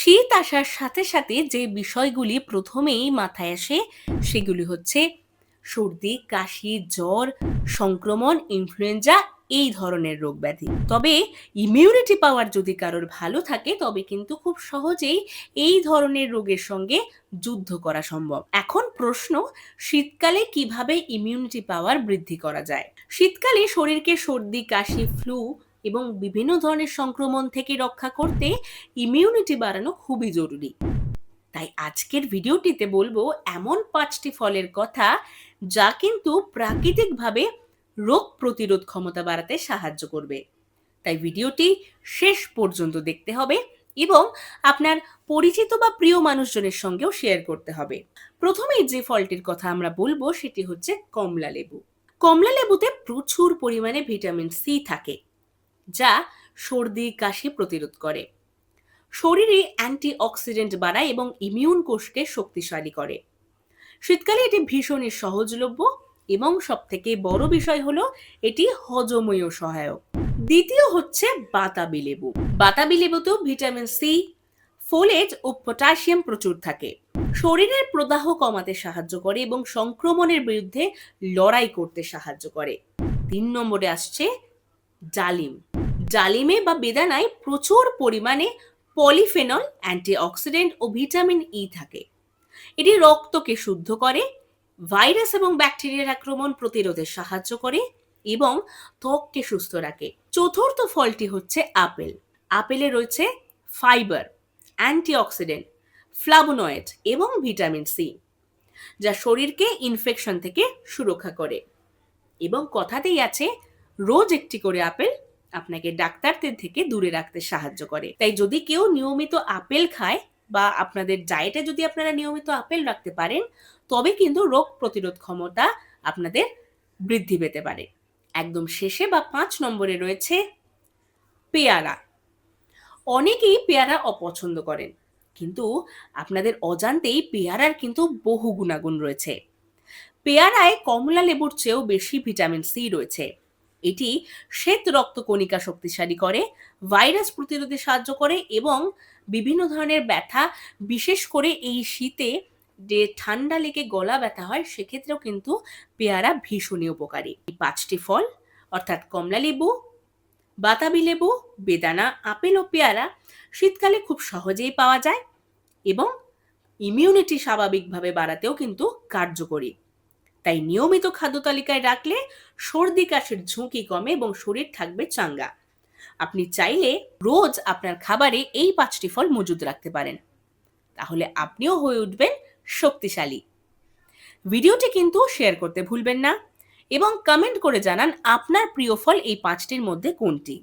শীত আসার সাথে সাথে যে বিষয়গুলি প্রথমেই মাথায় আসে সেগুলি হচ্ছে সর্দি, কাশি, জ্বর, সংক্রমণ, ইনফ্লুয়েঞ্জা এই ধরনের রোগ ব্যাধি। তবে ইমিউনিটি পাওয়ার যদি কারোর ভালো থাকে তবে কিন্তু খুব সহজেই এই ধরনের রোগের সঙ্গে যুদ্ধ করা সম্ভব। এখন প্রশ্ন, শীতকালে কিভাবে ইমিউনিটি পাওয়ার বৃদ্ধি করা যায়? শীতকালে শরীরকে সর্দি, কাশি, ফ্লু এবং বিভিন্ন ধরনের সংক্রমণ থেকে রক্ষা করতে ইমিউনিটি বাড়ানো খুবই জরুরি। তাই আজকের ভিডিওটিতে বলবো এমন 5টি ফলের কথা যা কিন্তু প্রাকৃতিকভাবে রোগ প্রতিরোধ ক্ষমতা বাড়াতে সাহায্য করবে। তাই ভিডিওটি শেষ পর্যন্ত দেখতে হবে এবং আপনার পরিচিত বা প্রিয় মানুষজনের সঙ্গেও শেয়ার করতে হবে। প্রথমেই যে ফলটির কথা আমরা বলবো সেটি হচ্ছে কমলা লেবু। কমলা লেবুতে প্রচুর পরিমাণে ভিটামিন সি থাকে, যা সর্দি, কাশি প্রতিরোধ করে। শরীরে অ্যান্টিঅক্সিডেন্ট বাড়ায় এবং ইমিউন কোষকে শক্তিশালী করে। শীতকালে এটি ভীষণই সহজলভ্য এবং সবথেকে বড় বিষয় হলো এটি হজমেও সহায়ক। দ্বিতীয় হচ্ছে বাতাবি লেবু। বাতাবি লেবুতেও ভিটামিন সি, ফোলেট ও পটাশিয়াম প্রচুর থাকে। শরীরের প্রদাহ কমাতে সাহায্য করে এবং সংক্রমণের বিরুদ্ধে লড়াই করতে সাহায্য করে। 3 নম্বরে আসছে ডালিম। ডালিমে বা বেদানায় প্রচুর পরিমাণে পলিফেনল, অ্যান্টিঅক্সিডেন্ট ও ভিটামিন ই থাকে। এটি রক্তকে শুদ্ধ করে, ভাইরাস এবং ব্যাকটেরিয়ার আক্রমণ প্রতিরোধে সাহায্য করে এবং ত্বককে সুস্থ রাখে। চতুর্থ ফলটি হচ্ছে আপেল। আপেলে রয়েছে ফাইবার, অ্যান্টিঅক্সিডেন্ট, ফ্লাভোনয়েড এবং ভিটামিন সি, যা শরীরকে ইনফেকশন থেকে সুরক্ষা করে। এবং কথাতেই আছে, রোজ একটি করে আপেল আপনাকে ডাক্তারদের থেকে দূরে রাখতে সাহায্য করে। তাই যদি কেউ নিয়মিত আপেল খায় বা আপনাদের ডায়েটে যদি আপনারা নিয়মিত আপেল রাখতে পারেন, তবে কিন্তু রোগ প্রতিরোধ ক্ষমতা আপনাদের বৃদ্ধি পেতে পারে। একদম শেষে বা 5 নম্বরে রয়েছে পেয়ারা। অনেকেই পেয়ারা অপছন্দ করেন, কিন্তু আপনাদের অজান্তেই পেয়ারার কিন্তু বহু গুণাগুণ রয়েছে। পেয়ারায় কমলা লেবুর চেয়েও বেশি ভিটামিন সি রয়েছে। এটি শ্বেত রক্তকণিকা শক্তিশালী করে, ভাইরাস প্রতিরোধে সাহায্য করে এবং বিভিন্ন ধরনের ব্যথা, বিশেষ করে এই শীতে যে ঠান্ডা লেগে গলা ব্যথা হয় সেক্ষেত্রেও কিন্তু পেয়ারা ভীষণই উপকারী। এই 5টি ফল অর্থাৎ কমলা লেবু, বাতাবি লেবু, বেদানা, আপেল ও পেয়ারা শীতকালে খুব সহজেই পাওয়া যায় এবং ইমিউনিটি স্বাভাবিকভাবে বাড়াতেও কিন্তু কার্যকরী। তাই নিয়মিত খাদ্য তালিকায় রাখলে সর্দি কাশির ঝুঁকি কমে এবং শরীর থাকবে চাঙ্গা। আপনি চাইলে রোজ আপনার খাবারে এই 5টি ফল মজুদ রাখতে পারেন, তাহলে আপনিও হয়ে উঠবেন শক্তিশালী। ভিডিওটি কিন্তু শেয়ার করতে ভুলবেন না এবং কমেন্ট করে জানান আপনার প্রিয় ফল এই 5টির মধ্যে কোনটি।